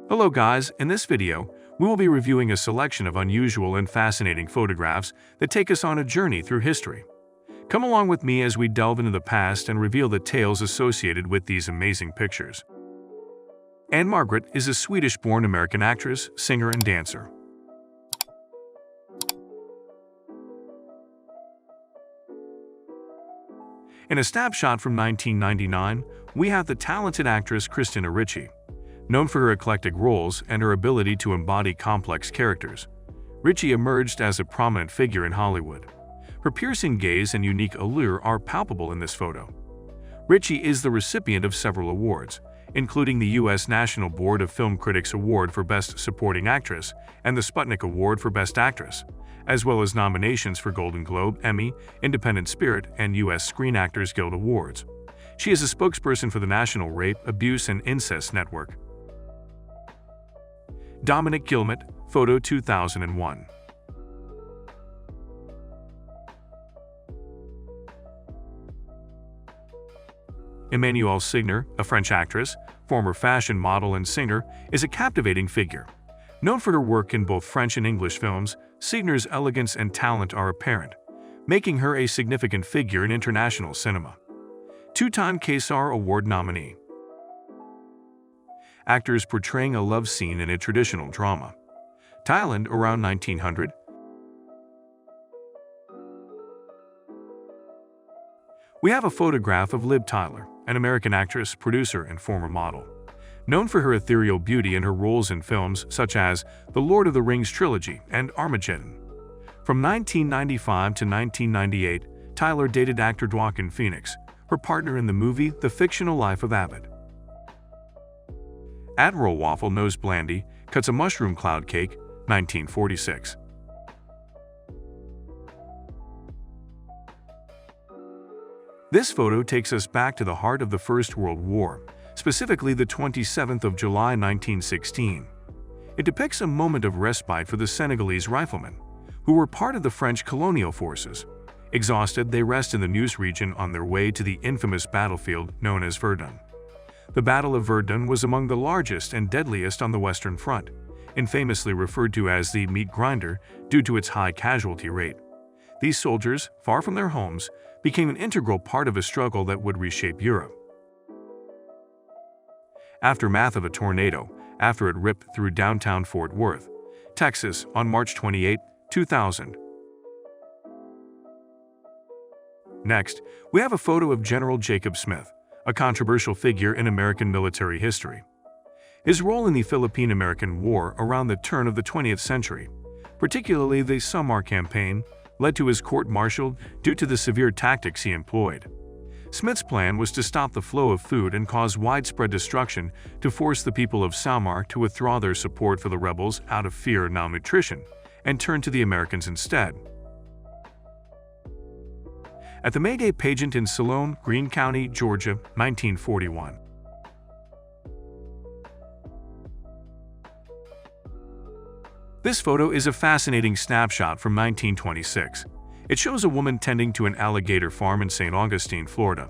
Hello guys, in this video, we will be reviewing a selection of unusual and fascinating photographs that take us on a journey through history. Come along with me as we delve into the past and reveal the tales associated with these amazing pictures. Anne Margaret is a Swedish-born American actress, singer, and dancer. In a snapshot from 1999, we have the talented actress Christina Ricci. Known for her eclectic roles and her ability to embody complex characters, Ricci emerged as a prominent figure in Hollywood. Her piercing gaze and unique allure are palpable in this photo. Ricci is the recipient of several awards, including the U.S. National Board of Film Critics Award for Best Supporting Actress and the Sputnik Award for Best Actress, as well as nominations for Golden Globe, Emmy, Independent Spirit, and U.S. Screen Actors Guild Awards. She is a spokesperson for the National Rape, Abuse, and Incest Network. Dominic Guillemot, photo 2001. Emmanuelle Signer, a French actress, former fashion model and singer, is a captivating figure. Known for her work in both French and English films, Signer's elegance and talent are apparent, making her a significant figure in international cinema. Two-time César Award nominee. Actors portraying a love scene in a traditional drama. Thailand around 1900. We have a photograph of Liv Tyler, an American actress, producer, and former model. Known for her ethereal beauty and her roles in films such as The Lord of the Rings trilogy and Armageddon. From 1995 to 1998, Tyler dated actor Joaquin Phoenix, her partner in the movie The Fictional Life of Abbott. Admiral Waffle Nose Blandy cuts a mushroom cloud cake, 1946. This photo takes us back to the heart of the First World War, specifically the 27th of July 1916. It depicts a moment of respite for the Senegalese riflemen, who were part of the French colonial forces. Exhausted, they rest in the Neuse region on their way to the infamous battlefield known as Verdun. The Battle of Verdun was among the largest and deadliest on the Western Front, infamously referred to as the meat grinder due to its high casualty rate. These soldiers, far from their homes, became an integral part of a struggle that would reshape Europe. Aftermath of a tornado after it ripped through downtown Fort Worth, Texas on March 28, 2000. Next, we have a photo of General Jacob Smith, a controversial figure in American military history. His role in the Philippine-American War around the turn of the 20th century, particularly the Samar campaign, led to his court-martialed due to the severe tactics he employed. Smith's plan was to stop the flow of food and cause widespread destruction to force the people of Samar to withdraw their support for the rebels out of fear of malnutrition and turn to the Americans instead. At the May Day pageant in Siloam, Greene County, Georgia, 1941. This photo is a fascinating snapshot from 1926. It shows a woman tending to an alligator farm in St. Augustine, Florida.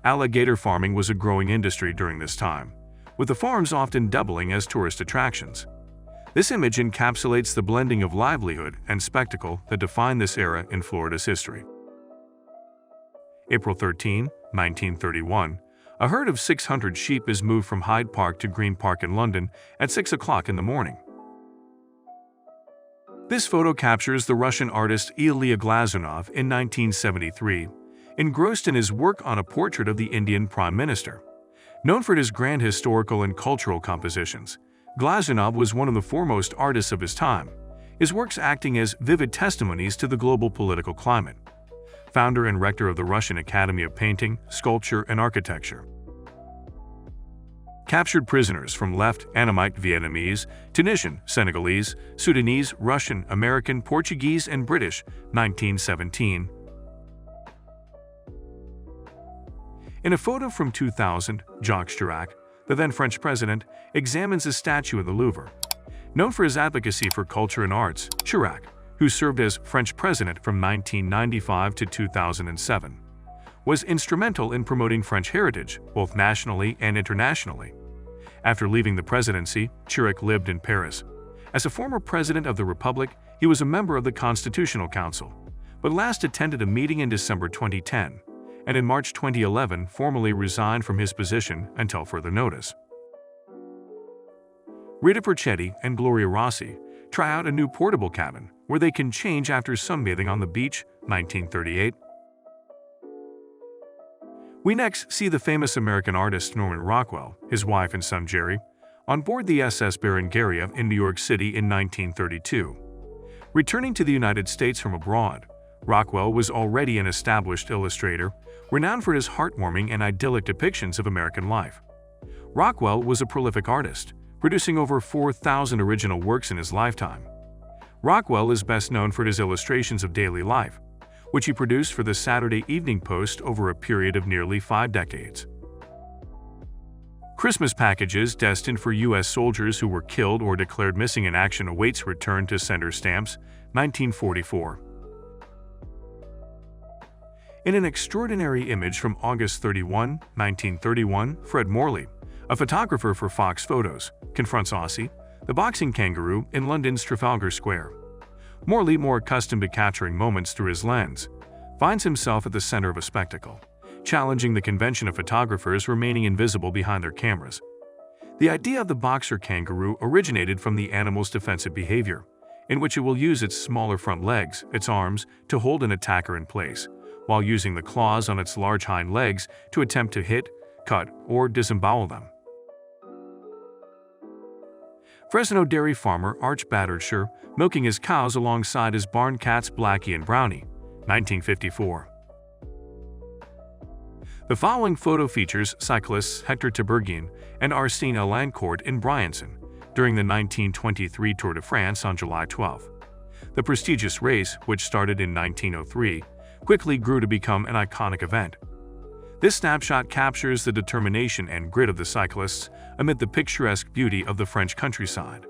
Alligator farming was a growing industry during this time, with the farms often doubling as tourist attractions. This image encapsulates the blending of livelihood and spectacle that defined this era in Florida's history. April 13, 1931, a herd of 600 sheep is moved from Hyde Park to Green Park in London at 6 o'clock in the morning. This photo captures the Russian artist Ilya Glazunov in 1973, engrossed in his work on a portrait of the Indian Prime Minister. Known for his grand historical and cultural compositions, Glazunov was one of the foremost artists of his time, his works acting as vivid testimonies to the global political climate. Founder and rector of the Russian Academy of Painting, Sculpture, and Architecture. Captured prisoners from left Annamite Vietnamese, Tunisian, Senegalese, Sudanese, Russian, American, Portuguese, and British, 1917. In a photo from 2000, Jacques Chirac, the then French president, examines a statue in the Louvre. Known for his advocacy for culture and arts, Chirac, who served as French president from 1995 to 2007, was instrumental in promoting French heritage, both nationally and internationally. After leaving the presidency, Chirac lived in Paris. As a former president of the Republic, he was a member of the Constitutional Council, but last attended a meeting in December 2010, and in March 2011 formally resigned from his position until further notice. Rita Percetti and Gloria Rossi try out a new portable cabin where they can change after sunbathing on the beach, 1938. We next see the famous American artist Norman Rockwell, his wife and son Jerry, on board the SS Berengaria in New York City in 1932. Returning to the United States from abroad, Rockwell was already an established illustrator, renowned for his heartwarming and idyllic depictions of American life. Rockwell was a prolific artist, producing over 4,000 original works in his lifetime. Rockwell is best known for his illustrations of daily life, which he produced for the Saturday Evening Post over a period of nearly 5 decades. Christmas packages destined for U.S. soldiers who were killed or declared missing in action awaits return to sender stamps, 1944. In an extraordinary image from August 31, 1931, Fred Morley, a photographer for Fox Photos, confronts Aussie, the boxing kangaroo, in London's Trafalgar Square. Morley, more accustomed to capturing moments through his lens, finds himself at the center of a spectacle, challenging the convention of photographers remaining invisible behind their cameras. The idea of the boxer kangaroo originated from the animal's defensive behavior, in which it will use its smaller front legs, its arms, to hold an attacker in place, while using the claws on its large hind legs to attempt to hit, cut, or disembowel them. Fresno dairy farmer Arch Battersher milking his cows alongside his barn cats Blackie and Brownie, 1954. The following photo features cyclists Hector Tiberghien and Arsène Elancourt in Briançon during the 1923 Tour de France on July 12. The prestigious race, which started in 1903, quickly grew to become an iconic event. This snapshot captures the determination and grit of the cyclists amid the picturesque beauty of the French countryside.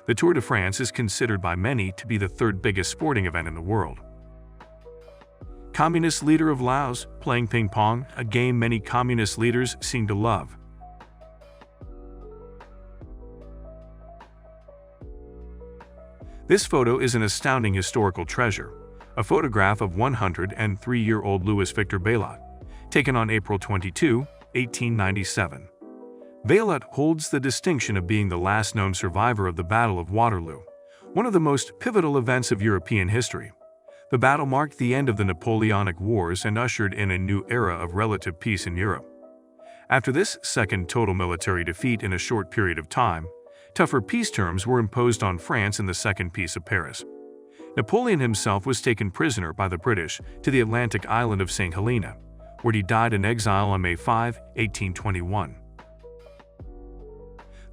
The Tour de France is considered by many to be the third biggest sporting event in the world. Communist leader of Laos playing ping pong, a game many communist leaders seem to love. This photo is an astounding historical treasure, a photograph of 103-year-old Louis Victor Baillot, taken on April 22, 1897. Baillot holds the distinction of being the last known survivor of the Battle of Waterloo, one of the most pivotal events of European history. The battle marked the end of the Napoleonic Wars and ushered in a new era of relative peace in Europe. After this second total military defeat in a short period of time, tougher peace terms were imposed on France in the Second Peace of Paris. Napoleon himself was taken prisoner by the British to the Atlantic island of St. Helena, where he died in exile on May 5, 1821.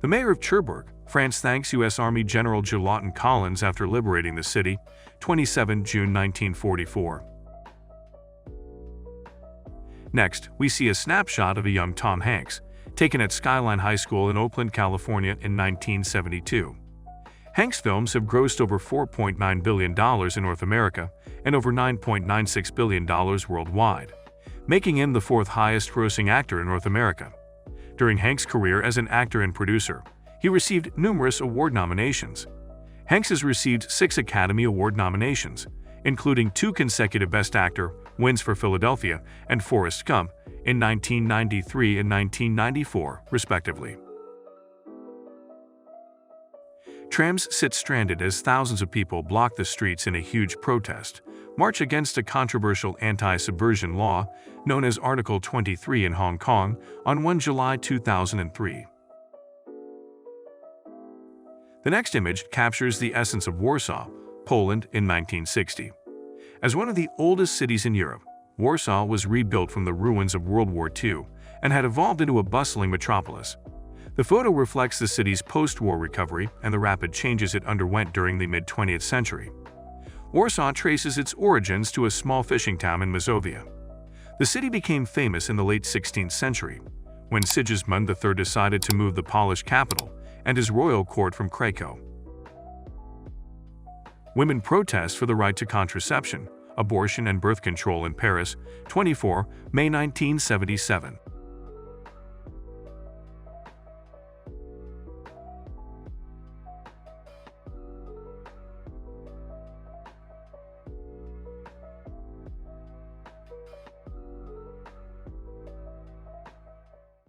The mayor of Cherbourg, France thanks U.S. Army General Lawton Collins after liberating the city, 27 June 1944. Next, we see a snapshot of a young Tom Hanks, taken at Skyline High School in Oakland, California in 1972. Hanks' films have grossed over $4.9 billion in North America and over $9.96 billion worldwide, making him the fourth highest-grossing actor in North America. During Hanks' career as an actor and producer, he received numerous award nominations. Hanks has received 6 Academy Award nominations, including 2 consecutive Best Actor wins for Philadelphia and Forrest Gump in 1993 and 1994, respectively. Trams sit stranded as thousands of people block the streets in a huge protest, march against a controversial anti-subversion law known as Article 23 in Hong Kong on 1 July 2003. The next image captures the essence of Warsaw, Poland in 1960. As one of the oldest cities in Europe, Warsaw was rebuilt from the ruins of World War II and had evolved into a bustling metropolis. The photo reflects the city's post-war recovery and the rapid changes it underwent during the mid-20th century. Warsaw traces its origins to a small fishing town in Mazovia. The city became famous in the late 16th century, when Sigismund III decided to move the Polish capital and his royal court from Krakow. Women protest for the right to contraception, abortion and birth control in Paris, 24 May 1977.